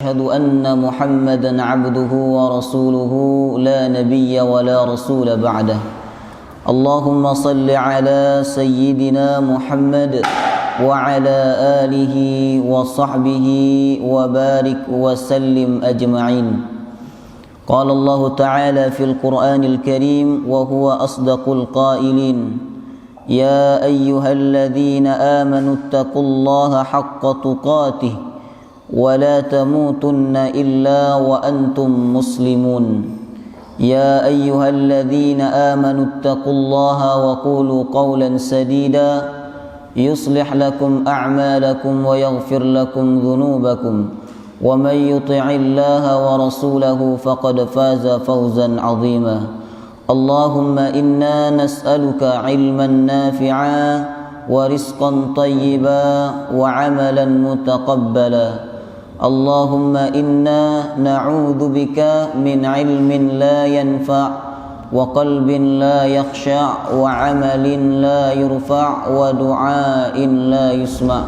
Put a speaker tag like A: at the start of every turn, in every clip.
A: أشهد أن محمدا عبده ورسوله لا نبي ولا رسول بعده اللهم صل على سيدنا محمد وعلى آله وصحبه وبارك وسلم أجمعين. قال الله تعالى في القرآن الكريم وهو أصدق القائلين: يا أيها الذين آمنوا اتقوا الله حق تقاته ولا تموتن إلا وأنتم مسلمون. يا أيها الذين آمنوا اتقوا الله وقولوا قولا سديدا يصلح لكم أعمالكم ويغفر لكم ذنوبكم ومن يطع الله ورسوله فقد فاز فوزا عظيما. اللهم إنا نسألك علما نافعا ورزقا طيبا وعملا متقبلا. اللهم إنا نعوذ بك من علم لا ينفع وقلب لا يخشع وعمل لا يرفع ودعاء لا يسمع.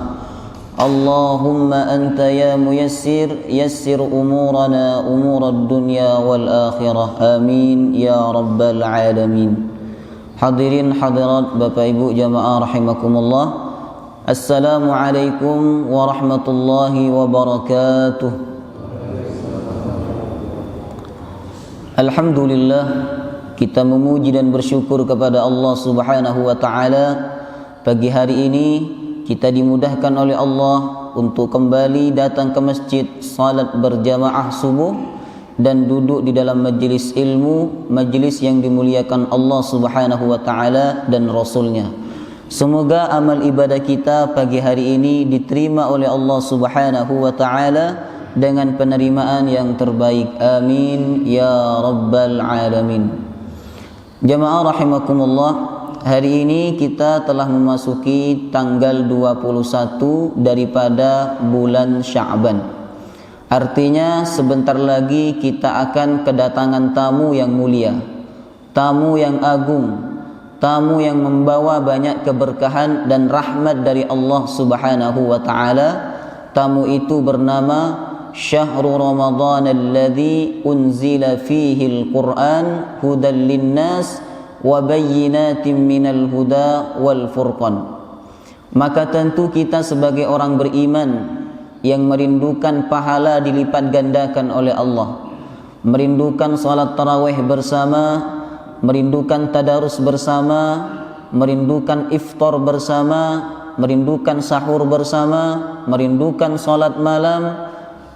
A: اللهم أنت يا ميسر يسر أمورنا أمور الدنيا والآخرة آمين يا رب العالمين. Hadirin hadirat Bapak Ibu jamaah rahimakumullah, Assalamualaikum warahmatullahi wabarakatuh. Alhamdulillah, kita memuji dan bersyukur kepada Allah Subhanahu wa taala. Pagi hari ini kita dimudahkan oleh Allah untuk kembali datang ke masjid, salat berjamaah subuh dan duduk di dalam majlis ilmu, majlis yang dimuliakan Allah Subhanahu wa taala dan Rasulnya. Semoga amal ibadah kita pagi hari ini diterima oleh Allah Subhanahu wa taala dengan penerimaan yang terbaik. Amin ya rabbal alamin. Jamaah rahimakumullah, hari ini kita telah memasuki tanggal 21 daripada bulan Sya'ban. Artinya sebentar lagi kita akan kedatangan tamu yang mulia, tamu yang agung, tamu yang membawa banyak keberkahan dan rahmat dari Allah Subhanahu wa taala. Tamu itu bernama Syahrul Ramadan alladzi unzila fihi al-Qur'an hudan lin-nas wa bayyinatin minal huda wal furqan. Maka tentu kita sebagai orang beriman yang merindukan pahala dilipat gandakan oleh Allah, merindukan salat tarawih bersama, merindukan tadarus bersama, merindukan iftar bersama, merindukan sahur bersama, merindukan salat malam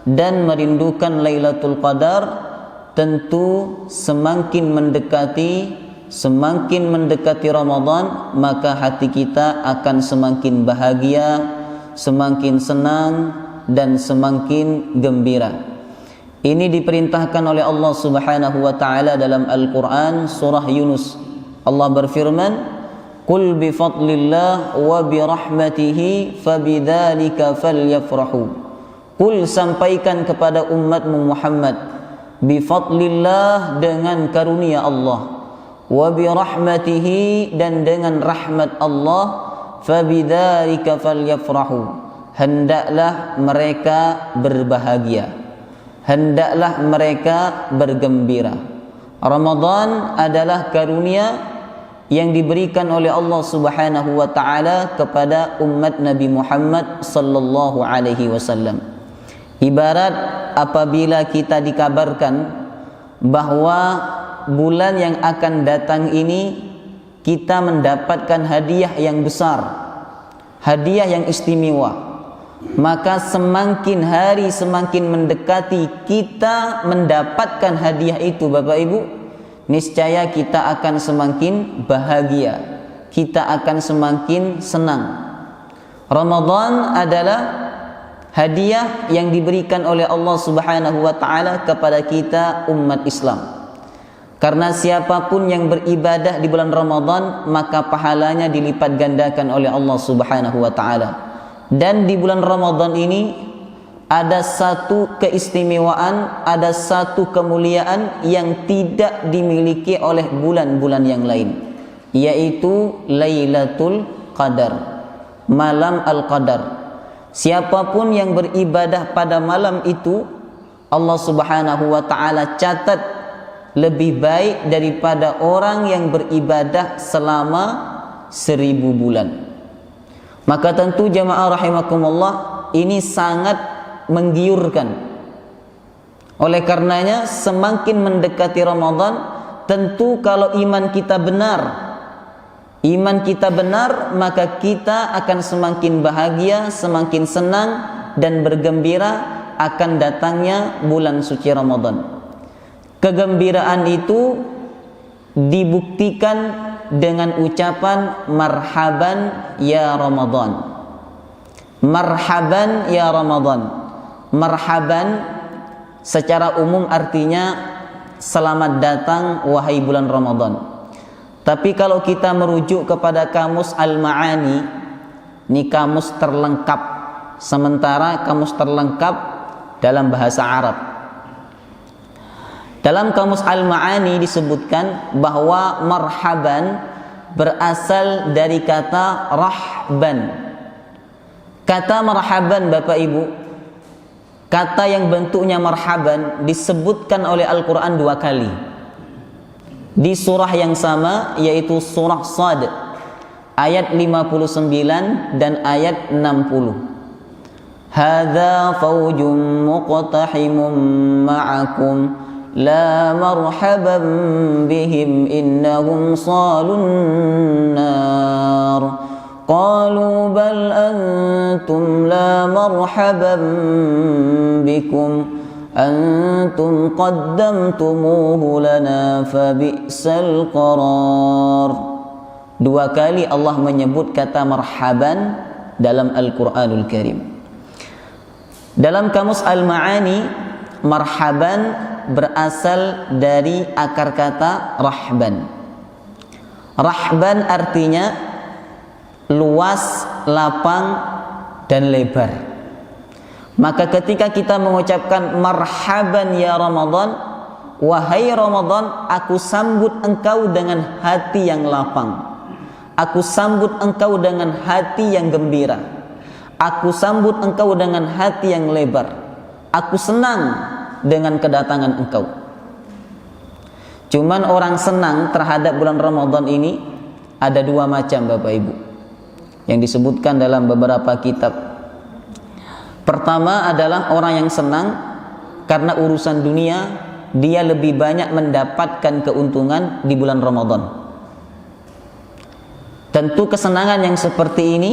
A: dan merindukan Lailatul Qadar. Tentu semakin mendekati Ramadan, maka hati kita akan semakin bahagia, semakin senang dan semakin gembira. Ini diperintahkan oleh Allah Subhanahu wa taala dalam Al-Qur'an surah Yunus. Allah berfirman, "Qul bi fadlillah wa bi rahmatihi fabidzalika falyafrahu." Qul, sampaikan kepada umatmu Muhammad, bi fadlillah, dengan karunia Allah, wa bi rahmatihi, dan dengan rahmat Allah, fabidzalika falyafrahu, hendaklah mereka berbahagia, hendaklah mereka bergembira. Ramadan adalah karunia yang diberikan oleh Allah Subhanahu wa taala kepada umat Nabi Muhammad sallallahu alaihi wasallam. Ibarat apabila kita dikabarkan bahwa bulan yang akan datang ini kita mendapatkan hadiah yang besar, hadiah yang istimewa, maka semakin hari semakin mendekati kita mendapatkan hadiah itu, Bapak Ibu, niscaya kita akan semakin bahagia, kita akan semakin senang. Ramadan adalah hadiah yang diberikan oleh Allah Subhanahu wa taala kepada kita umat Islam. Karena siapapun yang beribadah di bulan Ramadan, maka pahalanya dilipat gandakan oleh Allah Subhanahu wa taala. Dan di bulan Ramadan ini ada satu keistimewaan, ada satu kemuliaan yang tidak dimiliki oleh bulan-bulan yang lain, yaitu Lailatul Qadar, malam Al-Qadar. Siapapun yang beribadah pada malam itu, Allah Subhanahu wa ta'ala catat lebih baik daripada orang yang beribadah selama 1000 bulan. Maka tentu jamaah rahimakumullah, ini sangat menggiurkan. Oleh karenanya semakin mendekati Ramadan, tentu kalau iman kita benar, maka kita akan semakin bahagia, semakin senang dan bergembira akan datangnya bulan suci Ramadan. Kegembiraan itu dibuktikan dengan ucapan marhaban ya Ramadan. Marhaban ya Ramadan. Marhaban secara umum artinya selamat datang wahai bulan Ramadan. Tapi kalau kita merujuk kepada kamus Al-Ma'ani, ini kamus terlengkap, sementara kamus terlengkap dalam bahasa Arab. Dalam kamus Al-Ma'ani disebutkan bahwa marhaban berasal dari kata rahban. Kata marhaban Bapak Ibu, kata yang bentuknya marhaban disebutkan oleh Al-Quran 2 kali di surah yang sama, yaitu surah Shad ayat 59 dan ayat 60. Hadza faujum muqtahimun ma'akum la marhaban bihim innahum salun nar. Qalu bal antum la marhaban bikum antum qaddamtumuhu lana fabi'sal qarar. 2 kali Allah menyebut kata marhaban dalam Al-Quranul Karim. Dalam kamus Al-Ma'ani, marhaban berasal dari akar kata rahban. Rahban artinya luas, lapang dan lebar. Maka ketika kita mengucapkan marhaban ya Ramadan, wahai Ramadan, aku sambut engkau dengan hati yang lapang. Aku sambut engkau dengan hati yang gembira. Aku sambut engkau dengan hati yang lebar. Aku senang dengan kedatangan engkau. Cuman orang senang terhadap bulan Ramadan ini ada 2 macam Bapak Ibu, yang disebutkan dalam beberapa kitab. Pertama adalah orang yang senang karena urusan dunia, dia lebih banyak mendapatkan keuntungan di bulan Ramadan. Tentu kesenangan yang seperti ini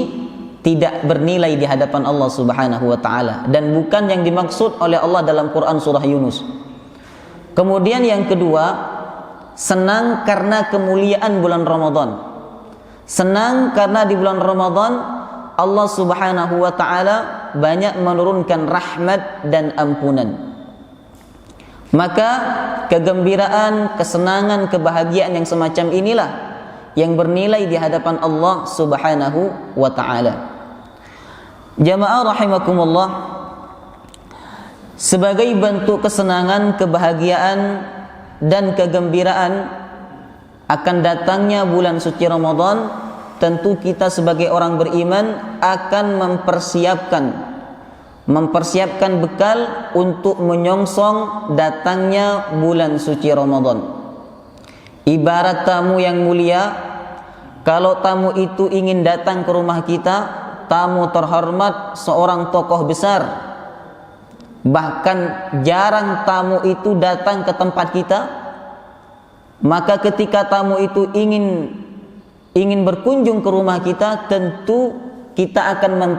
A: tidak bernilai di hadapan Allah Subhanahu wa ta'ala, dan bukan yang dimaksud oleh Allah dalam Quran surah Yunus. Kemudian yang kedua, senang karena kemuliaan bulan Ramadan. Senang karena di bulan Ramadan Allah Subhanahu wa ta'ala banyak menurunkan rahmat dan ampunan. Maka kegembiraan, kesenangan, kebahagiaan yang semacam inilah yang bernilai di hadapan Allah Subhanahu wa ta'ala. Jamaah rahimakumullah, sebagai bentuk kesenangan, kebahagiaan dan kegembiraan akan datangnya bulan suci Ramadan, tentu kita sebagai orang beriman akan mempersiapkan bekal untuk menyongsong datangnya bulan suci Ramadan. Ibarat tamu yang mulia, kalau tamu itu ingin datang ke rumah kita, tamu terhormat, seorang tokoh besar, bahkan jarang tamu itu datang ke tempat kita, maka ketika tamu itu ingin berkunjung ke rumah kita, tentu kita akan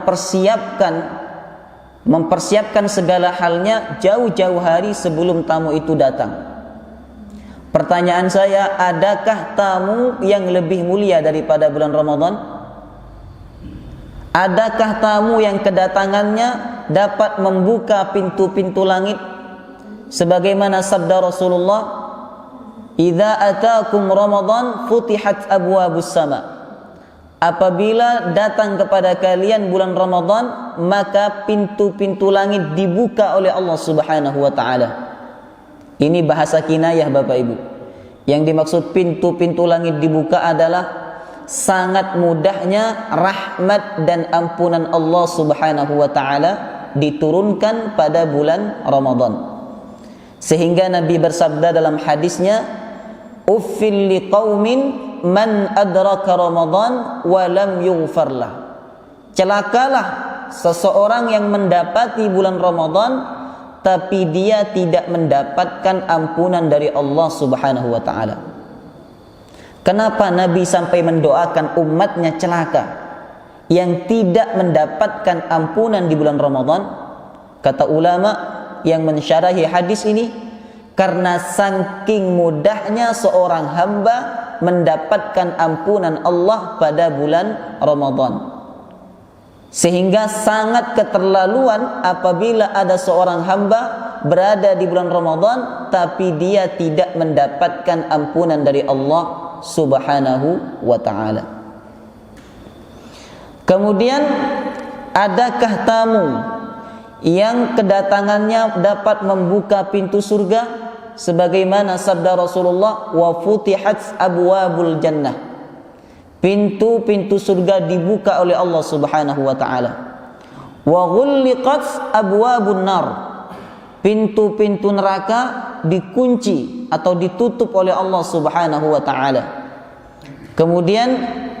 A: mempersiapkan segala halnya jauh-jauh hari sebelum tamu itu datang. Pertanyaan saya, adakah tamu yang lebih mulia daripada bulan Ramadan? Adakah tamu yang kedatangannya dapat membuka pintu-pintu langit? Sebagaimana sabda Rasulullah, "Idza ataakum Ramadan futihat abwabus sama." Apabila datang kepada kalian bulan Ramadan, maka pintu-pintu langit dibuka oleh Allah Subhanahu wa ta'ala. Ini bahasa kinayah Bapak Ibu. Yang dimaksud pintu-pintu langit dibuka adalah sangat mudahnya rahmat dan ampunan Allah Subhanahu wa ta'ala diturunkan pada bulan Ramadan. Sehingga Nabi bersabda dalam hadisnya, uffil liqaumin man adraka Ramadan wa lam yughfar lah. Celakalah seseorang yang mendapati bulan Ramadan tapi dia tidak mendapatkan ampunan dari Allah Subhanahu wa taala. Kenapa Nabi sampai mendoakan umatnya celaka yang tidak mendapatkan ampunan di bulan Ramadan? Kata ulama yang mensyarahi hadis ini, karena saking mudahnya seorang hamba mendapatkan ampunan Allah pada bulan Ramadan. Sehingga sangat keterlaluan apabila ada seorang hamba berada di bulan Ramadan tapi dia tidak mendapatkan ampunan dari Allah Subhanahu wa ta'ala. Kemudian, adakah tamu yang kedatangannya dapat membuka pintu surga? Sebagaimana sabda Rasulullah, wa futihat abwabul jannah. Pintu-pintu surga dibuka oleh Allah Subhanahu wa taala. Wa ghulliqat abwabun nar. Pintu-pintu neraka dikunci atau ditutup oleh Allah Subhanahu wa taala. Kemudian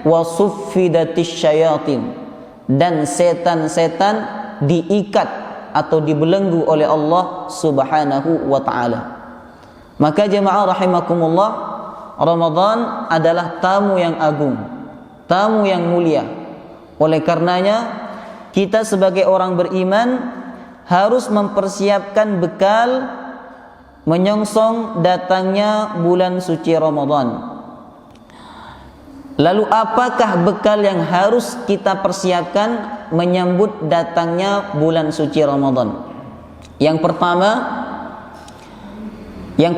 A: wa suffidatis syayatin, dan setan-setan diikat atau dibelenggu oleh Allah Subhanahu wa taala. Maka jemaah rahimakumullah, Ramadan adalah tamu yang agung, tamu yang mulia. Oleh karenanya, kita sebagai orang beriman harus mempersiapkan bekal menyongsong datangnya bulan suci Ramadan. Lalu apakah bekal yang harus kita persiapkan menyambut datangnya bulan suci Ramadan? Yang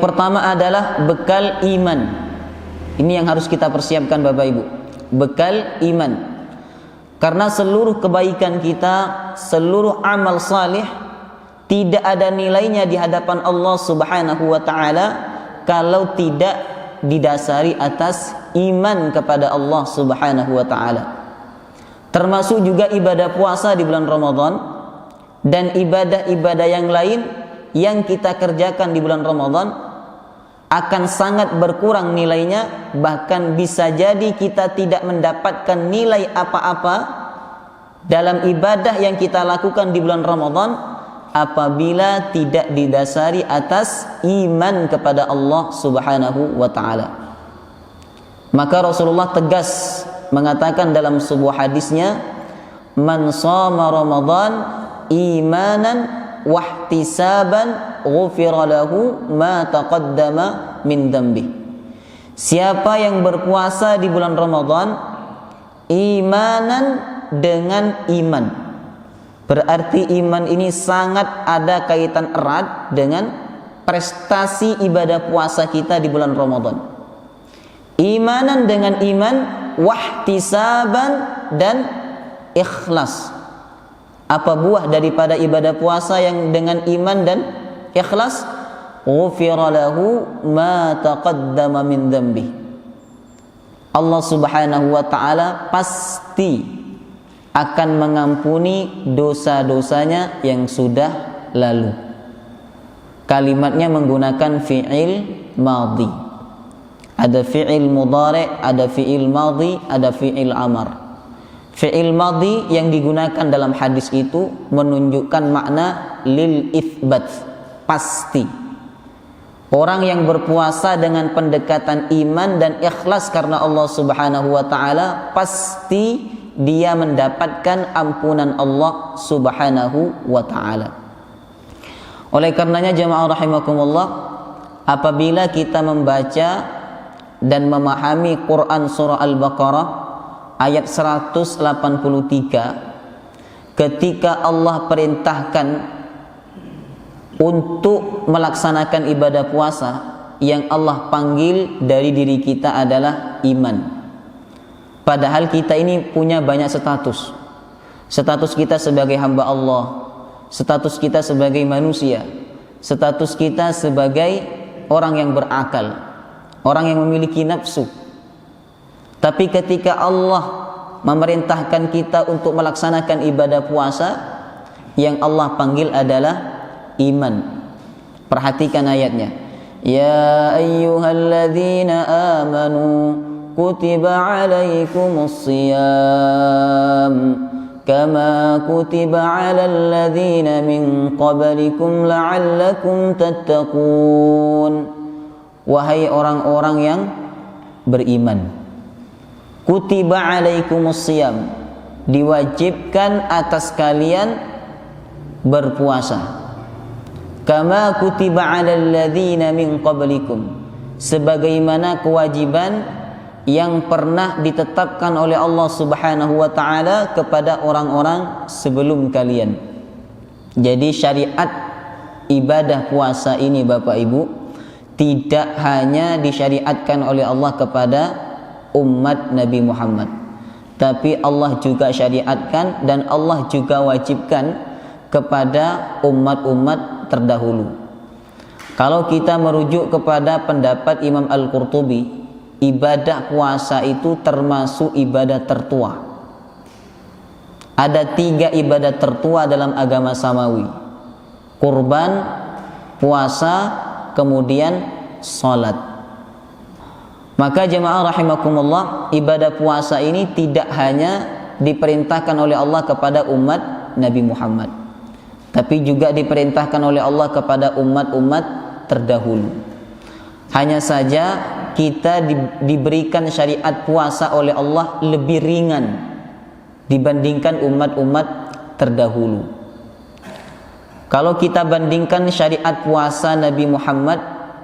A: pertama adalah bekal iman. Ini yang harus kita persiapkan Bapak Ibu, bekal iman. Karena seluruh kebaikan kita, seluruh amal salih tidak ada nilainya di hadapan Allah Subhanahu wa taala kalau tidak didasari atas iman kepada Allah Subhanahu wa taala. Termasuk juga ibadah puasa di bulan Ramadan dan ibadah-ibadah yang lain yang kita kerjakan di bulan Ramadan akan sangat berkurang nilainya, bahkan bisa jadi kita tidak mendapatkan nilai apa-apa dalam ibadah yang kita lakukan di bulan Ramadan apabila tidak didasari atas iman kepada Allah Subhanahu wa taala. Maka Rasulullah tegas mengatakan dalam sebuah hadisnya, man shama Ramadan imanan wahtisaban ghufira lahu ma taqaddama min dhanbi. Siapa yang berpuasa di bulan Ramadan imanan dengan iman, berarti iman ini sangat ada kaitan erat dengan prestasi ibadah puasa kita di bulan Ramadan. Imanan dengan iman, wahtisaban dan ikhlas. Apa buah daripada ibadah puasa yang dengan iman dan ikhlas? Ghufira lahu ma taqaddama min dhanbi. Allah Subhanahu wa taala pasti akan mengampuni dosa-dosanya yang sudah lalu. Kalimatnya menggunakan fi'il madhi. Ada fi'il mudhari', ada fi'il madhi, ada fi'il amar. Fi'il madhi yang digunakan dalam hadis itu menunjukkan makna lil itsbat, pasti. Orang yang berpuasa dengan pendekatan iman dan ikhlas karena Allah Subhanahu wa taala, pasti dia mendapatkan ampunan Allah Subhanahu wa taala. Oleh karenanya jemaah rahimakumullah, apabila kita membaca dan memahami Quran surah Al-Baqarah ayat 183, ketika Allah perintahkan untuk melaksanakan ibadah puasa, yang Allah panggil dari diri kita adalah iman. Padahal kita ini punya banyak status. Status kita sebagai hamba Allah, status kita sebagai manusia, status kita sebagai orang yang berakal, orang yang memiliki nafsu. Tapi ketika Allah memerintahkan kita untuk melaksanakan ibadah puasa, yang Allah panggil adalah iman. Perhatikan ayatnya. Ya ayyuhalladzina amanu kutiba alaikumus shiyam kama kutiba alal ladzina min qablikum la'allakum tattaqun. Wahai orang-orang yang beriman, kutiba alaikumus shiyam, diwajibkan atas kalian berpuasa. Kama kutiba 'alal ladzina min qablikum, sebagaimana kewajiban yang pernah ditetapkan oleh Allah Subhanahu wa taala kepada orang-orang sebelum kalian. Jadi syariat ibadah puasa ini Bapak Ibu tidak hanya disyariatkan oleh Allah kepada umat Nabi Muhammad, tapi Allah juga syariatkan dan Allah juga wajibkan kepada umat-umat terdahulu. Kalau kita merujuk kepada pendapat Imam Al-Qurtubi, ibadah puasa itu termasuk ibadah tertua. Ada 3 ibadah tertua dalam agama samawi: kurban, puasa, kemudian salat. Maka jemaah rahimakumullah, ibadah puasa ini tidak hanya diperintahkan oleh Allah kepada umat Nabi Muhammad, tapi juga diperintahkan oleh Allah kepada umat-umat terdahulu. Hanya saja kita diberikan syariat puasa oleh Allah lebih ringan dibandingkan umat-umat terdahulu. Kalau kita bandingkan syariat puasa Nabi Muhammad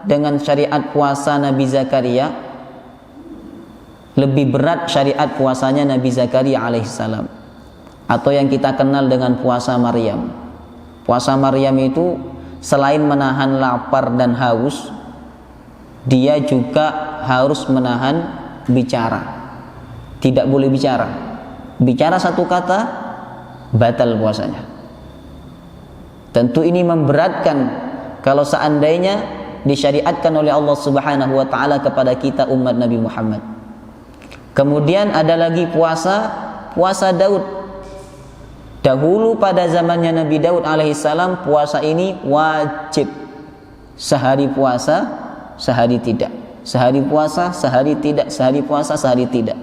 A: dengan syariat puasa Nabi Zakaria, lebih berat syariat puasanya Nabi Zakaria alaihissalam, atau yang kita kenal dengan puasa Maryam. Puasa Maryam itu selain menahan lapar dan haus, dia juga harus menahan bicara. Tidak boleh bicara. Bicara satu kata, batal puasanya. Tentu ini memberatkan kalau seandainya disyariatkan oleh Allah Subhanahu wa taala kepada kita umat Nabi Muhammad. Kemudian ada lagi puasa Daud. Dahulu pada zamannya Nabi Daud alaihissalam, puasa ini wajib. Sehari puasa, sehari tidak. Sehari puasa, sehari tidak. Sehari puasa, sehari tidak.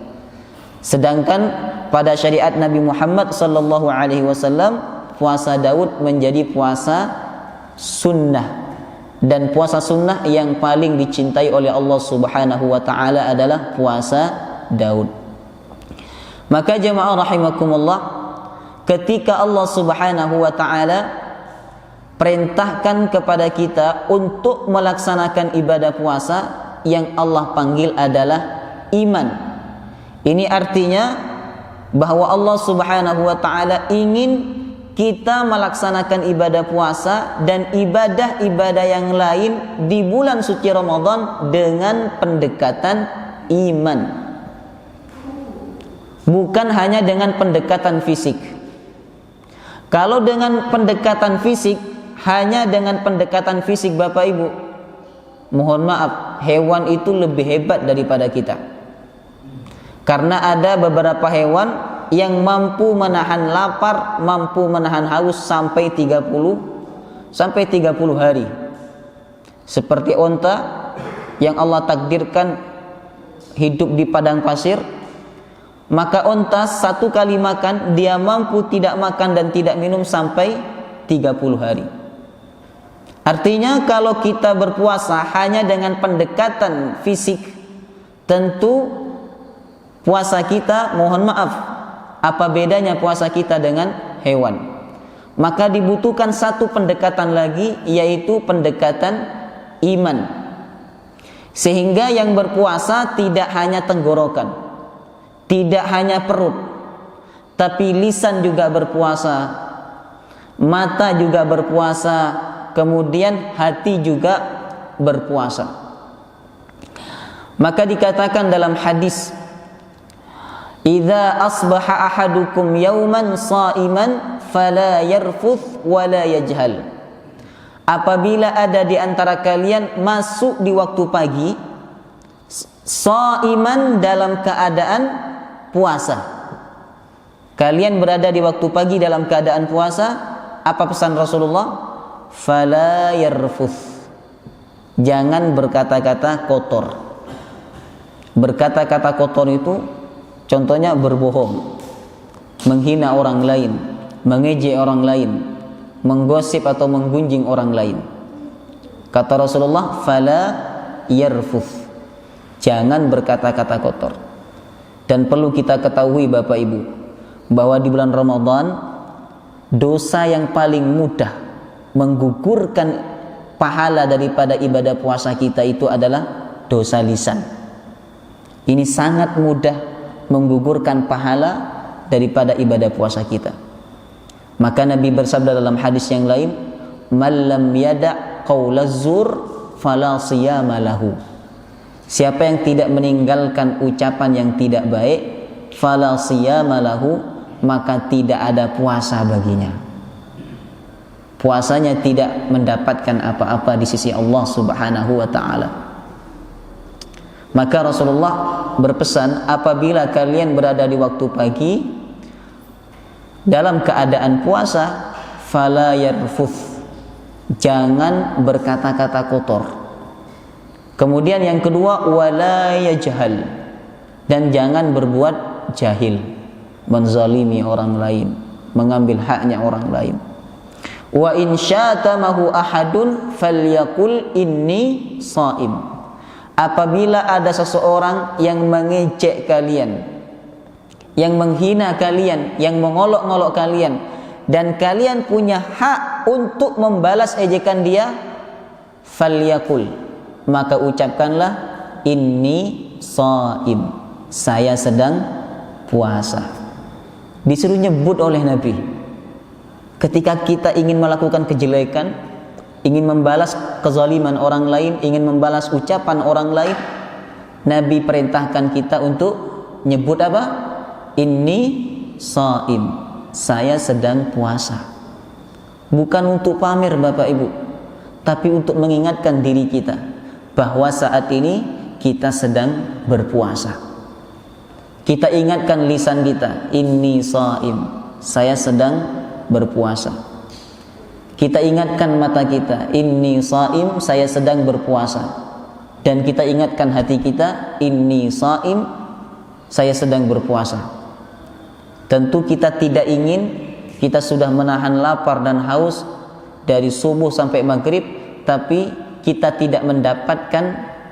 A: Sedangkan pada syariat Nabi Muhammad sallallahu alaihi wasallam, puasa Daud menjadi puasa sunnah. Dan puasa sunnah yang paling dicintai oleh Allah Subhanahu wa taala adalah puasa Daud. Maka jemaah rahimakumullah, ketika Allah Subhanahu wa taala perintahkan kepada kita untuk melaksanakan ibadah puasa, yang Allah panggil adalah iman. Ini artinya bahwa Allah Subhanahu wa taala ingin kita melaksanakan ibadah puasa dan ibadah-ibadah yang lain di bulan suci Ramadan dengan pendekatan iman, bukan hanya dengan pendekatan fisik. Kalau dengan pendekatan fisik, hanya dengan pendekatan fisik Bapak Ibu, mohon maaf, hewan itu lebih hebat daripada kita. Karena ada beberapa hewan yang mampu menahan lapar, mampu menahan haus sampai 30 hari. Seperti onta yang Allah takdirkan hidup di padang pasir, maka onta satu kali makan, dia mampu tidak makan dan tidak minum sampai 30 hari. Artinya kalau kita berpuasa hanya dengan pendekatan fisik, tentu puasa kita, mohon maaf, apa bedanya puasa kita dengan hewan? Maka dibutuhkan satu pendekatan lagi, yaitu pendekatan iman. Sehingga yang berpuasa tidak hanya tenggorokan, tidak hanya perut, tapi lisan juga berpuasa, mata juga berpuasa, kemudian hati juga berpuasa. Maka dikatakan dalam hadis, idza asbaha ahadukum yauman shaiman fala yarfuth wala yajhal. Apabila ada di antara kalian masuk di waktu pagi, shaiman dalam keadaan puasa. Kalian berada di waktu pagi dalam keadaan puasa, apa pesan Rasulullah? Fala yarfuth. jangan berkata-kata kotor. Berkata-kata kotor itu contohnya berbohong, menghina orang lain, mengejek orang lain, menggosip atau menggunjing orang lain. Kata Rasulullah, fala yarfuth, jangan berkata-kata kotor. Dan perlu kita ketahui Bapak Ibu, bahwa di bulan Ramadan dosa yang paling mudah menggugurkan pahala daripada ibadah puasa kita itu adalah dosa lisan. Ini sangat mudah menggugurkan pahala daripada ibadah puasa kita. Maka Nabi bersabda dalam hadis yang lain, "Man lam yada' qaulaz zur fala siyama lahu." Siapa yang tidak meninggalkan ucapan yang tidak baik, fala siyama lahu, maka tidak ada puasa baginya. Puasanya tidak mendapatkan apa-apa di sisi Allah Subhanahu wa taala. Maka Rasulullah berpesan, apabila kalian berada di waktu pagi dalam keadaan puasa, fala yarfuth, jangan berkata-kata kotor. Kemudian yang kedua, wala yajhal, dan jangan berbuat jahil, menzalimi orang lain, mengambil haknya orang lain. Wa in syatamahu ahadun falyaqul inni shaim. Apabila ada seseorang yang mengejek kalian, yang menghina kalian, yang mengolok-ngolok kalian, dan kalian punya hak untuk membalas ejekan dia, falyaqul, maka ucapkanlah inni shaim, saya sedang puasa. Disuruh nyebut oleh Nabi. Ketika kita ingin melakukan kejelekan, ingin membalas kezaliman orang lain, ingin membalas ucapan orang lain, Nabi perintahkan kita untuk nyebut apa? Inni shaim, saya sedang puasa. Bukan untuk pamer Bapak Ibu, tapi untuk mengingatkan diri kita bahwa saat ini kita sedang berpuasa. Kita ingatkan lisan kita, inni shaim, saya sedang berpuasa. Kita ingatkan mata kita, inni shaim, saya sedang berpuasa. Dan kita ingatkan hati kita, inni shaim, saya sedang berpuasa. Tentu kita tidak ingin kita sudah menahan lapar dan haus dari subuh sampai maghrib, tapi kita tidak mendapatkan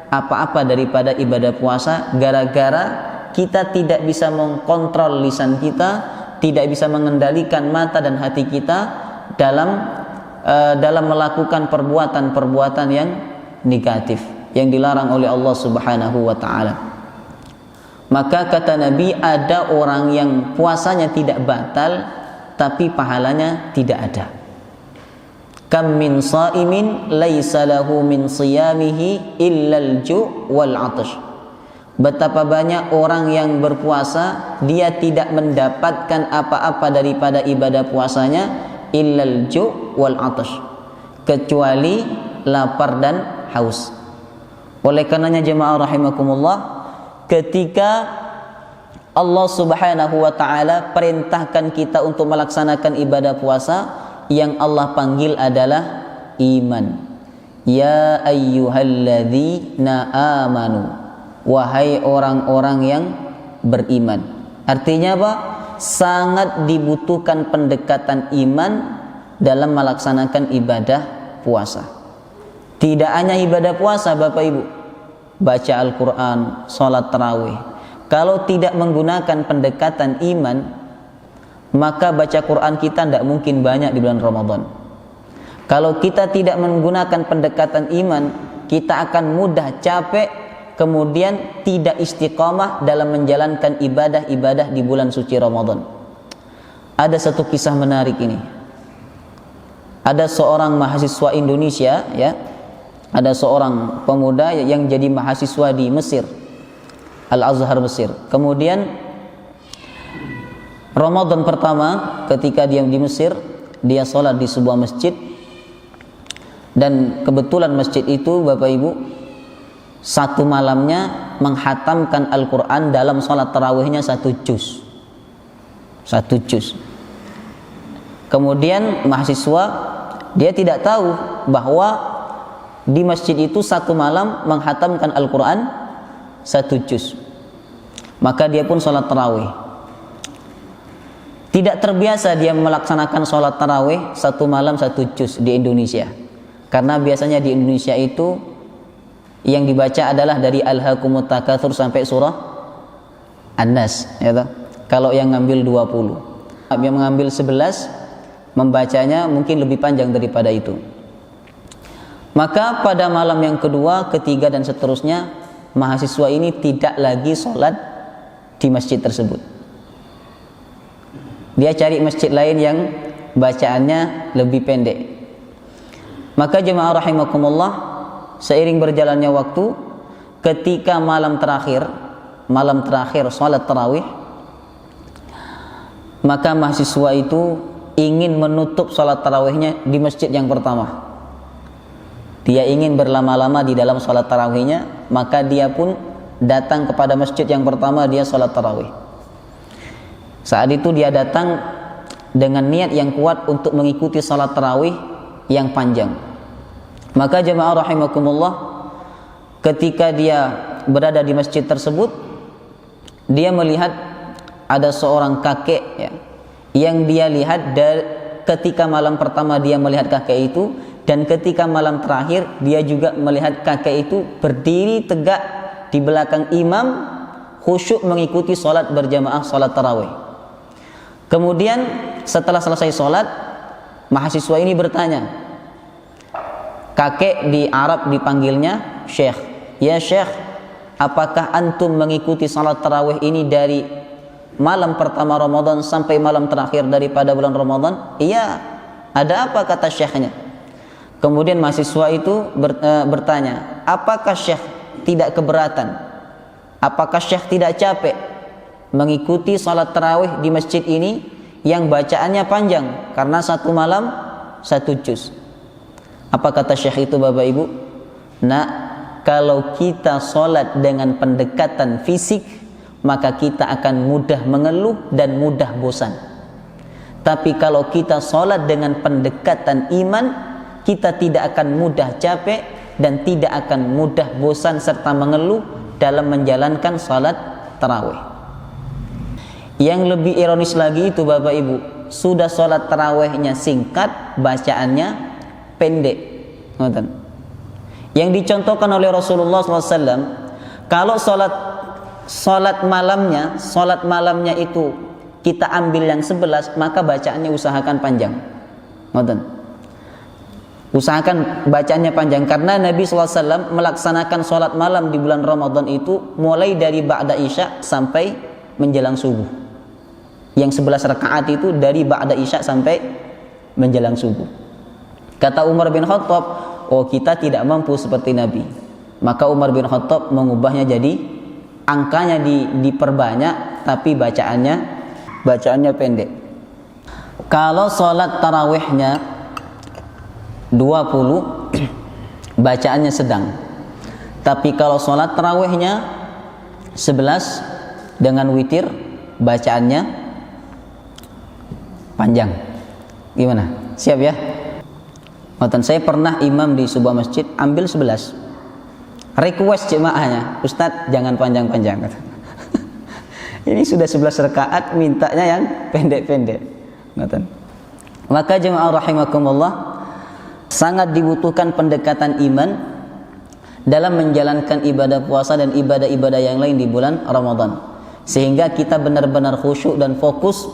A: apa-apa daripada ibadah puasa gara-gara kita tidak bisa mengkontrol lisan kita, tidak bisa mengendalikan mata dan hati kita dalam melakukan perbuatan-perbuatan yang negatif yang dilarang oleh Allah Subhanahu wa taala. Maka kata Nabi, ada orang yang puasanya tidak batal tapi pahalanya tidak ada. Kam min shaimin laisa lahu min siyamihi illal ju' wal 'atash. Betapa banyak orang yang berpuasa, dia tidak mendapatkan apa-apa daripada ibadah puasanya, illal ju' wal 'atash, kecuali lapar dan haus. Oleh karenanya jemaah rahimakumullah, ketika Allah Subhanahu wa taala perintahkan kita untuk melaksanakan ibadah puasa, yang Allah panggil adalah iman. Ya ayyuhalladzina amanu, wahai orang-orang yang beriman. Artinya apa? Sangat dibutuhkan pendekatan iman dalam melaksanakan ibadah puasa. Tidak hanya ibadah puasa Bapak Ibu, baca Al-Quran, sholat tarawih. Kalau tidak menggunakan pendekatan iman, maka baca Quran kita tidak mungkin banyak di bulan Ramadan. Kalau kita tidak menggunakan pendekatan iman, kita akan mudah capek, kemudian tidak istiqamah dalam menjalankan ibadah-ibadah di bulan suci Ramadan. Ada satu kisah menarik ini. Ada seorang mahasiswa Indonesia, ya, ada seorang pemuda yang jadi mahasiswa di Mesir, Al-Azhar Mesir. Kemudian Ramadan pertama ketika dia di Mesir, dia sholat di sebuah masjid, dan kebetulan masjid itu Bapak Ibu satu malamnya menghatamkan Al-Quran dalam sholat tarawihnya 1 juz. Kemudian mahasiswa dia tidak tahu bahwa di masjid itu satu malam menghatamkan Al-Quran 1 juz. Maka dia pun sholat tarawih. Tidak terbiasa dia melaksanakan sholat tarawih satu malam 1 juz di Indonesia. Karena biasanya di Indonesia itu yang dibaca adalah dari Alhaakumut Takatsur sampai surah An-Nas, ya toh. Kalau yang ngambil 20, yang mengambil 11 membacanya mungkin lebih panjang daripada itu. Maka pada malam yang kedua, ketiga dan seterusnya, mahasiswa ini tidak lagi sholat di masjid tersebut. Dia cari masjid lain yang bacaannya lebih pendek. Maka jemaah rahimakumullah, seiring berjalannya waktu, ketika malam terakhir sholat tarawih, maka mahasiswa itu ingin menutup sholat tarawihnya di masjid yang pertama. Dia ingin berlama-lama di dalam sholat tarawihnya, maka dia pun datang kepada masjid yang pertama dia sholat tarawih. Saat itu dia datang dengan niat yang kuat untuk mengikuti sholat tarawih yang panjang. Maka jemaah rahimakumullah, ketika dia berada di masjid tersebut, dia melihat ada seorang kakek, ya, yang dia lihat ketika malam pertama dia melihat kakek itu, dan ketika malam terakhir dia juga melihat kakek itu berdiri tegak di belakang imam, khusyuk mengikuti sholat berjamaah sholat tarawih. Kemudian setelah selesai sholat, mahasiswa ini bertanya, kakek di Arab dipanggilnya Syekh. Ya Syekh, apakah antum mengikuti sholat tarawih ini dari malam pertama Ramadan sampai malam terakhir daripada bulan Ramadan? Iya. Ada apa, kata syekhnya? Kemudian mahasiswa itu bertanya, apakah syekh tidak keberatan? Apakah syekh tidak capek mengikuti salat tarawih di masjid ini yang bacaannya panjang karena satu malam 1 juz? Apa kata syekh itu, Bapak Ibu? Nah, kalau kita salat dengan pendekatan fisik, maka kita akan mudah mengeluh dan mudah bosan. Tapi kalau kita salat dengan pendekatan iman, kita tidak akan mudah capek dan tidak akan mudah bosan serta mengeluh dalam menjalankan salat tarawih. Yang lebih ironis lagi itu, Bapak Ibu, sudah salat tarawihnya singkat, bacaannya pendek. Yang dicontohkan oleh Rasulullah SAW, kalau salat malamnya itu kita ambil yang 11, maka bacaannya usahakan panjang. Usahakan bacaannya panjang, karena Nabi SAW melaksanakan sholat malam di bulan Ramadan itu mulai dari ba'da isya sampai menjelang subuh. Yang 11 rakaat itu dari ba'da isya sampai menjelang subuh. Kata Umar bin Khattab, oh kita tidak mampu seperti Nabi. Maka Umar bin Khattab mengubahnya jadi angkanya diperbanyak, tapi bacaannya pendek. Kalau sholat tarawihnya 20, bacaannya sedang. Tapi kalau sholat tarawihnya 11 dengan witir, bacaannya panjang. Gimana? Siap ya? Saya pernah imam di sebuah masjid ambil 11. Request jemaahnya, Ustadz jangan panjang-panjang. Ini sudah 11 rakaat, mintanya yang pendek-pendek. Maka jemaah rahimakumullah, sangat dibutuhkan pendekatan iman dalam menjalankan ibadah puasa dan ibadah-ibadah yang lain di bulan Ramadan, sehingga kita benar-benar khusyuk dan fokus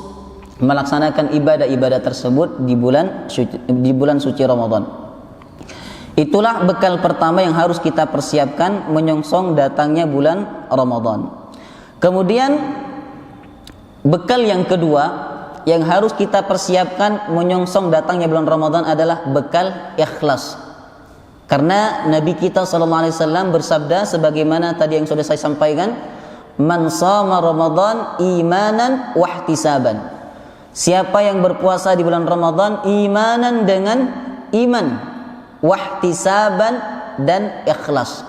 A: melaksanakan ibadah-ibadah tersebut di bulan suci Ramadan. Itulah bekal pertama yang harus kita persiapkan menyongsong datangnya bulan Ramadan. Kemudian bekal yang kedua yang harus kita persiapkan menyongsong datangnya bulan Ramadan adalah bekal ikhlas. Karena Nabi kita SAW bersabda sebagaimana tadi yang sudah saya sampaikan, man shama Ramadan imanan wahtisaban. Siapa yang berpuasa di bulan Ramadan imanan dengan iman, wahtisaban dan ikhlas.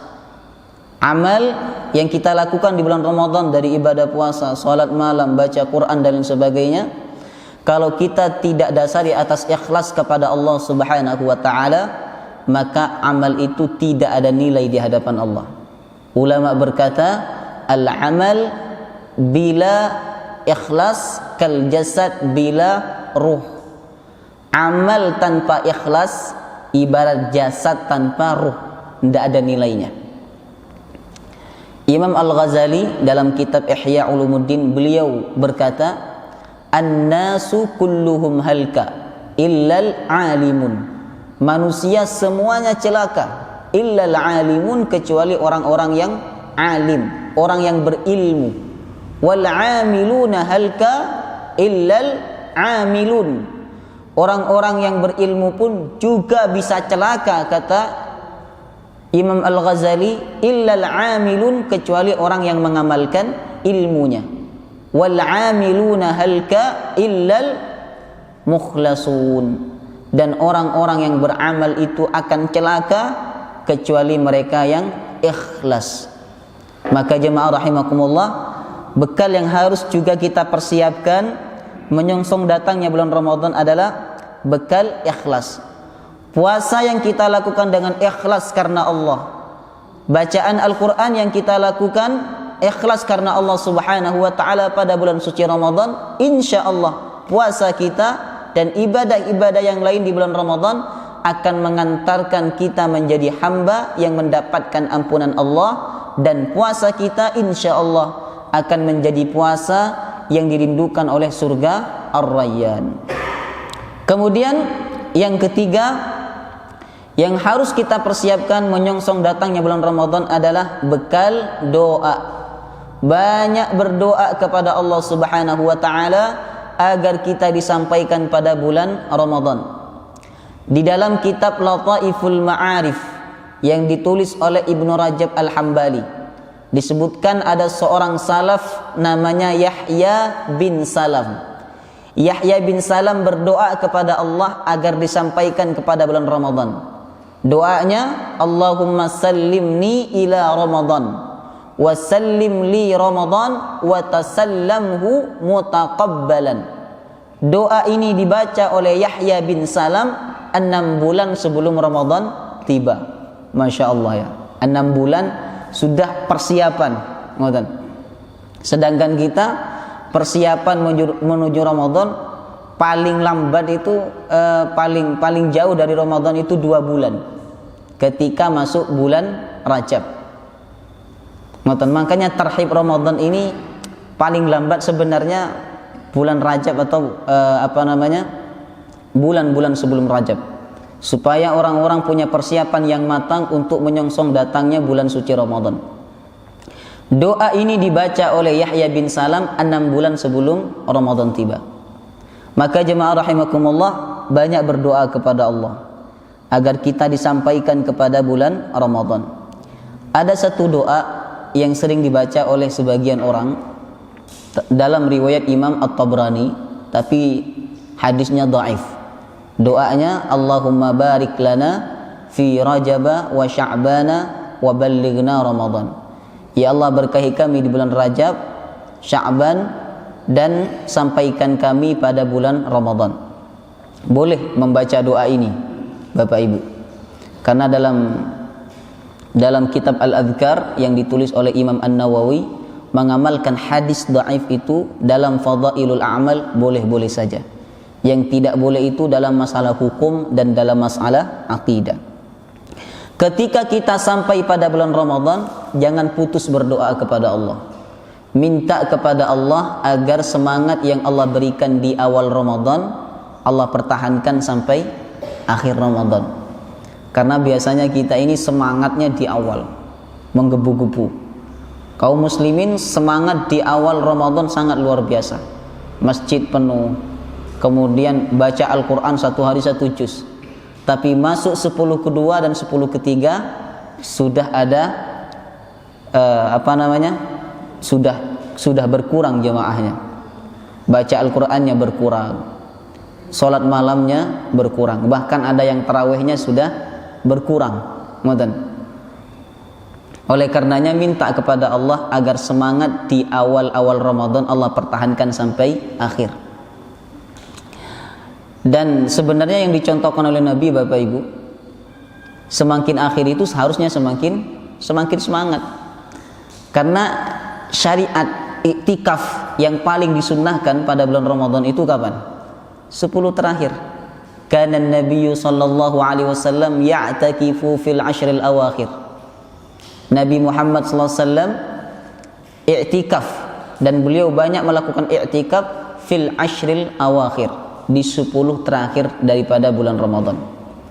A: Amal yang kita lakukan di bulan Ramadan dari ibadah puasa, salat malam, baca Quran dan lain sebagainya, kalau kita tidak dasari atas ikhlas kepada Allah Subhanahu wa taala, maka amal itu tidak ada nilai di hadapan Allah. Ulama berkata, al-amal bila ikhlas kal jasad bila ruh. Amal tanpa ikhlas ibarat jasad tanpa ruh, tidak ada nilainya. Imam Al-Ghazali dalam kitab Ihya Ulumuddin beliau berkata, an-nasu kulluhum halka illal alimun. Manusia semuanya celaka illal alimun, kecuali orang-orang yang alim, orang yang berilmu. Wal amiluna halka illal amilun. Orang-orang yang berilmu pun juga bisa celaka, kata Imam Al-Ghazali, illal amilun, kecuali orang yang mengamalkan ilmunya. Wal amiluna halka illal mukhlasun. Dan orang-orang yang beramal itu akan celaka kecuali mereka yang ikhlas. Maka jemaah rahimakumullah, bekal yang harus juga kita persiapkan menyongsong datangnya bulan Ramadan adalah bekal ikhlas. Puasa yang kita lakukan dengan ikhlas karena Allah. Bacaan Al-Quran yang kita lakukan ikhlas karena Allah Subhanahu wa ta'ala pada bulan suci Ramadan, insya Allah puasa kita dan ibadah-ibadah yang lain di bulan Ramadan akan mengantarkan kita menjadi hamba yang mendapatkan ampunan Allah, dan puasa kita insya Allah akan menjadi puasa yang dirindukan oleh surga Ar-Rayyan. Kemudian yang ketiga yang harus kita persiapkan menyongsong datangnya bulan Ramadan adalah bekal doa. Banyak berdoa kepada Allah Subhanahu wa ta'ala agar kita disampaikan pada bulan Ramadan. Di dalam kitab Lataiful Ma'arif yang ditulis oleh Ibnu Rajab Al-Hambali, disebutkan ada seorang salaf namanya Yahya bin Salam. Yahya bin Salam berdoa kepada Allah agar disampaikan kepada bulan Ramadan. Doanya, Allahumma sallimni ila Ramadan wa sallim li Ramadan wa tasallamhu mutaqabbalan. Doa ini dibaca oleh Yahya bin Salam 6 bulan sebelum Ramadan tiba. Masya Allah ya, 6 bulan sudah persiapan. Sedangkan kita persiapan menuju Ramadan paling lambat itu paling jauh dari Ramadan itu 2 bulan, ketika masuk bulan Rajab. Makanya tarhib Ramadan ini paling lambat sebenarnya bulan Rajab atau bulan-bulan sebelum Rajab, supaya orang-orang punya persiapan yang matang untuk menyongsong datangnya bulan suci Ramadan. Doa ini dibaca oleh Yahya bin Salam 6 bulan sebelum Ramadan tiba. Maka jemaah rahimakumullah, banyak berdoa kepada Allah agar kita disampaikan kepada bulan Ramadan. Ada satu doa yang sering dibaca oleh sebagian orang dalam riwayat Imam At-Tabrani, tapi hadisnya dhaif. Doanya, Allahumma barik lana fi Rajab wa Sya'bana wa ballighna Ramadan. Ya Allah, berkahi kami di bulan Rajab, Sya'ban, dan sampaikan kami pada bulan Ramadan. Boleh membaca doa ini Bapak Ibu, karena dalam kitab Al-Adhkar yang ditulis oleh Imam An-Nawawi mengamalkan hadis dhaif itu dalam fadailul a'mal boleh-boleh saja. Yang tidak boleh itu dalam masalah hukum dan dalam masalah akidah. Ketika kita sampai pada bulan Ramadan, jangan putus berdoa kepada Allah. Minta kepada Allah agar semangat yang Allah berikan di awal Ramadan Allah pertahankan sampai akhir Ramadan. Karena biasanya kita ini semangatnya di awal, menggebu-gebu. Kaum muslimin semangat di awal Ramadan sangat luar biasa. Masjid penuh, kemudian baca Al-Quran 1 hari 1 juz. Tapi masuk 10 kedua dan 10 ketiga sudah ada sudah berkurang jemaahnya. Baca Al-Qurannya berkurang, sholat malamnya berkurang, bahkan ada yang tarawihnya sudah berkurang. Oleh karenanya minta kepada Allah agar semangat di awal-awal Ramadan Allah pertahankan sampai akhir. Dan sebenarnya yang dicontohkan oleh Nabi Bapak Ibu, Semakin akhir itu seharusnya semakin semangat. Karena syariat iktikaf yang paling disunnahkan pada bulan Ramadan itu kapan? 10 terakhir. Kana Nabi sallallahu alaihi wasallam ya'takifu fil ashril awakhir. Nabi Muhammad sallallahu alaihi wasallam i'tikaf, dan beliau banyak melakukan i'tikaf fil ashril awakhir, di 10 terakhir daripada bulan Ramadan.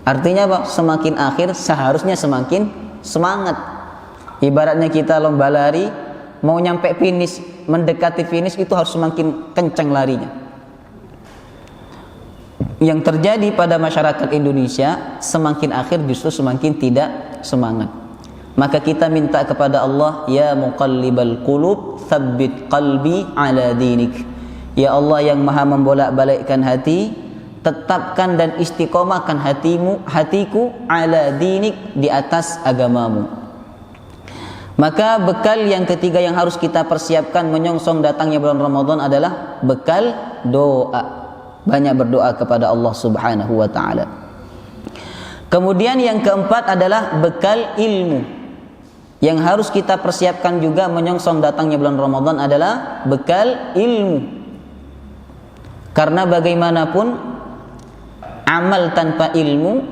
A: Artinya apa? Semakin akhir seharusnya semakin semangat. Ibaratnya kita lomba lari, mau nyampe finish, mendekati finish itu harus semakin kencang larinya. Yang terjadi pada masyarakat Indonesia, semakin akhir justru semakin tidak semangat. Maka kita minta kepada Allah, ya muqallibal qulub, tsabbit qalbi ala dinik. Ya Allah yang maha membolak-balikkan hati, tetapkan dan istiqomahkan hatiku ala dinik, di atas agamamu. Maka bekal yang ketiga yang harus kita persiapkan menyongsong datangnya bulan Ramadan adalah bekal doa. Banyak berdoa kepada Allah Subhanahu wa taala. Kemudian yang keempat adalah bekal ilmu. Yang harus kita persiapkan juga menyongsong datangnya bulan Ramadan adalah bekal ilmu. Karena bagaimanapun amal tanpa ilmu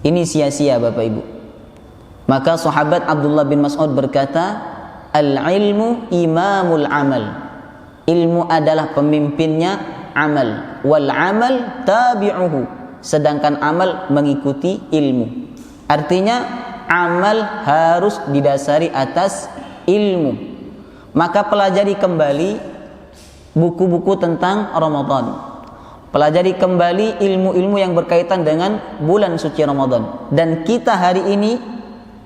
A: ini sia-sia, Bapak Ibu. Maka sahabat Abdullah bin Mas'ud berkata, al-ilmu imamul amal. Ilmu adalah pemimpinnya amal, wal amal tabi'uhu, sedangkan amal mengikuti ilmu. Artinya amal harus didasari atas ilmu. Maka pelajari kembali buku-buku tentang Ramadan. Pelajari kembali ilmu-ilmu yang berkaitan dengan bulan suci Ramadan. Dan kita hari ini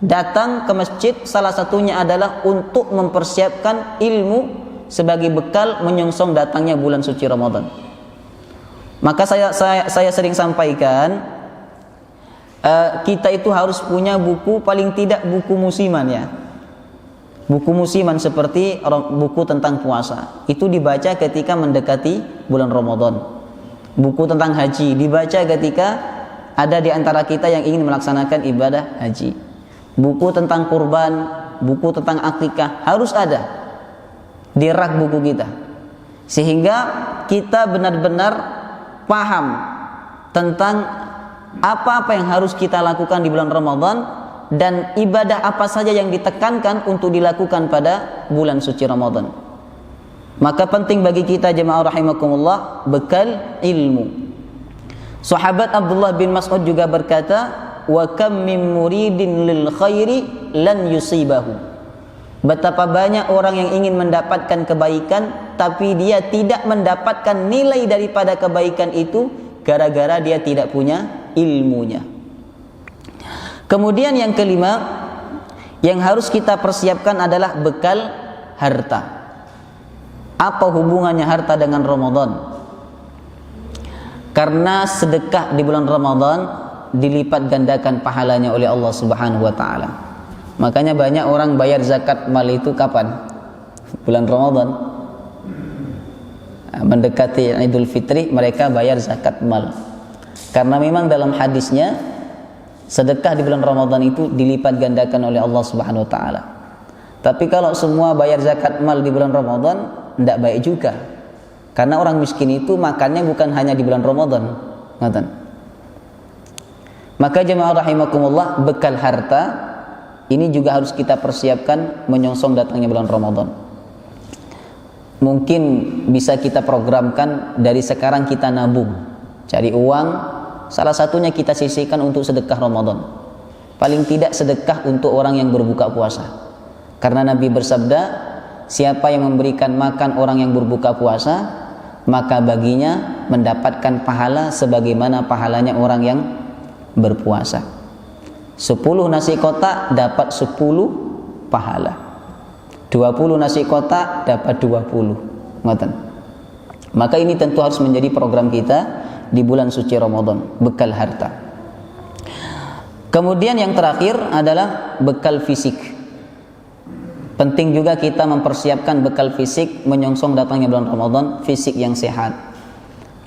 A: datang ke masjid salah satunya adalah untuk mempersiapkan ilmu sebagai bekal menyongsong datangnya bulan suci Ramadan. Maka saya sering sampaikan, kita itu harus punya buku, paling tidak buku musiman ya. Buku musiman seperti buku tentang puasa, itu dibaca ketika mendekati bulan Ramadan. Buku tentang haji dibaca ketika ada di antara kita yang ingin melaksanakan ibadah haji. Buku tentang kurban, buku tentang akikah harus ada di rak buku kita, sehingga kita benar-benar paham tentang apa-apa yang harus kita lakukan di bulan Ramadan dan ibadah apa saja yang ditekankan untuk dilakukan pada bulan suci Ramadan. Maka penting bagi kita jemaah rahimakumullah bekal ilmu. Sahabat Abdullah bin Mas'ud juga berkata, wa kam min muridin lil khairi lan yusibahu. Betapa banyak orang yang ingin mendapatkan kebaikan, tapi dia tidak mendapatkan nilai daripada kebaikan itu gara-gara dia tidak punya ilmunya. Kemudian yang kelima yang harus kita persiapkan adalah bekal harta. Apa hubungannya harta dengan Ramadan? Karena sedekah di bulan Ramadan dilipat gandakan pahalanya oleh Allah Subhanahu wa taala. Makanya banyak orang bayar zakat mal itu kapan? Bulan Ramadan. Mendekati Idul Fitri mereka bayar zakat mal. Karena memang dalam hadisnya sedekah di bulan Ramadan itu dilipat gandakan oleh Allah Subhanahu wa taala. Tapi kalau semua bayar zakat mal di bulan Ramadan, tidak baik juga. Karena orang miskin itu makannya bukan hanya di bulan Ramadan. Maka jemaah rahimakumullah, bekal harta ini juga harus kita persiapkan menyongsong datangnya bulan Ramadan. Mungkin bisa kita programkan dari sekarang, kita nabung, cari uang, salah satunya kita sisihkan untuk sedekah Ramadan. Paling tidak sedekah untuk orang yang berbuka puasa. Karena Nabi bersabda, siapa yang memberikan makan orang yang berbuka puasa, maka baginya mendapatkan pahala sebagaimana pahalanya orang yang berpuasa. 10 nasi kotak dapat 10 pahala. 20 nasi kotak dapat 20. Ngoten. Maka ini tentu harus menjadi program kita di bulan suci Ramadan, bekal harta. Kemudian yang terakhir adalah bekal fisik. Penting juga kita mempersiapkan bekal fisik menyongsong datangnya bulan Ramadan, fisik yang sehat.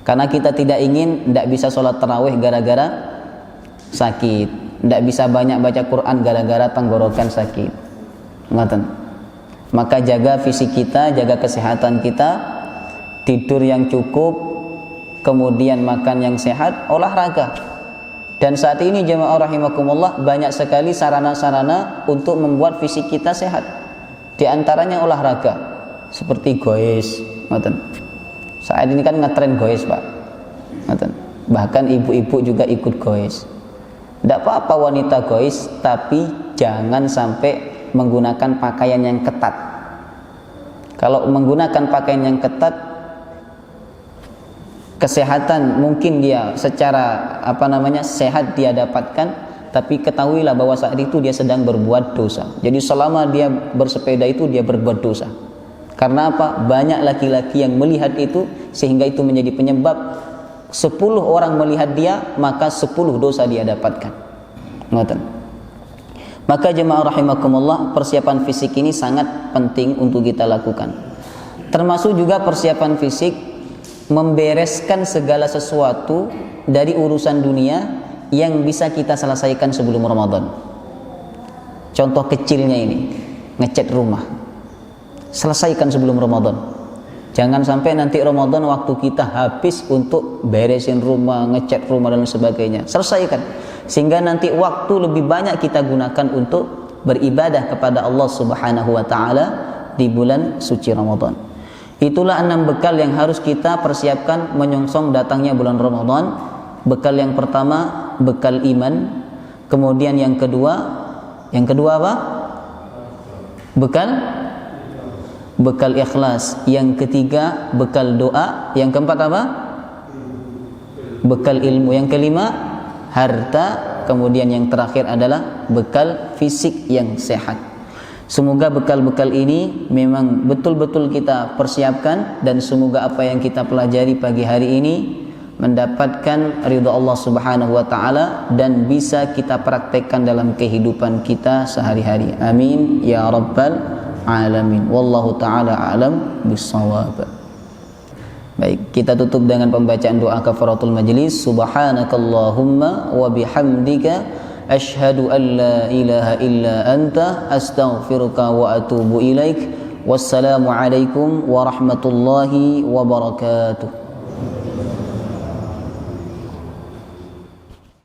A: Karena kita tidak ingin tidak bisa sholat tarawih gara-gara sakit. Tidak bisa banyak baca Quran gara-gara tenggorokan sakit. Ngoten. Maka jaga fisik kita, jaga kesehatan kita, tidur yang cukup, kemudian makan yang sehat, olahraga. Dan saat ini jemaah rahimakumullah banyak sekali sarana-sarana untuk membuat fisik kita sehat. Di antaranya olahraga, seperti goes, ngoten. Saat ini kan ngetren goes, Pak. Ngoten. Bahkan ibu-ibu juga ikut goes. Tidak apa-apa wanita goes, tapi jangan sampai menggunakan pakaian yang ketat. Kalau menggunakan pakaian yang ketat, kesehatan mungkin dia secara sehat dia dapatkan, tapi ketahuilah bahwa saat itu dia sedang berbuat dosa. Jadi selama dia bersepeda itu dia berbuat dosa. Karena apa? Banyak laki-laki yang melihat itu, sehingga itu menjadi penyebab 10 orang melihat dia, maka 10 dosa dia dapatkan. Ngoten. Maka jemaah rahimakumullah, persiapan fisik ini sangat penting untuk kita lakukan. Termasuk juga persiapan fisik membereskan segala sesuatu dari urusan dunia yang bisa kita selesaikan sebelum Ramadan. Contoh kecilnya ini, ngecat rumah. Selesaikan sebelum Ramadan. Jangan sampai nanti Ramadan waktu kita habis untuk beresin rumah, ngecat rumah dan sebagainya. Selesaikan. Sehingga nanti waktu lebih banyak kita gunakan untuk beribadah kepada Allah Subhanahu wa taala di bulan suci Ramadan. Itulah 6 bekal yang harus kita persiapkan menyongsong datangnya bulan Ramadan. Bekal yang pertama, bekal iman. Kemudian yang kedua apa? Bekal ikhlas. Yang ketiga, bekal doa. Yang keempat apa? Bekal ilmu. Yang kelima, harta. Kemudian yang terakhir adalah bekal fisik yang sehat. Semoga bekal-bekal ini memang betul-betul kita persiapkan, dan semoga apa yang kita pelajari pagi hari ini mendapatkan ridha Allah Subhanahu wa taala dan bisa kita praktekkan dalam kehidupan kita sehari-hari. Amin ya rabbal alamin. Wallahu taala alam bissawab. Baik, kita tutup dengan pembacaan doa kafaratul majlis. Subhanakallahumma wa bihamdika asyhadu an la ilaha illa anta astaghfiruka wa atubu ilaik. Wassalamu alaikum warahmatullahi wabarakatuh.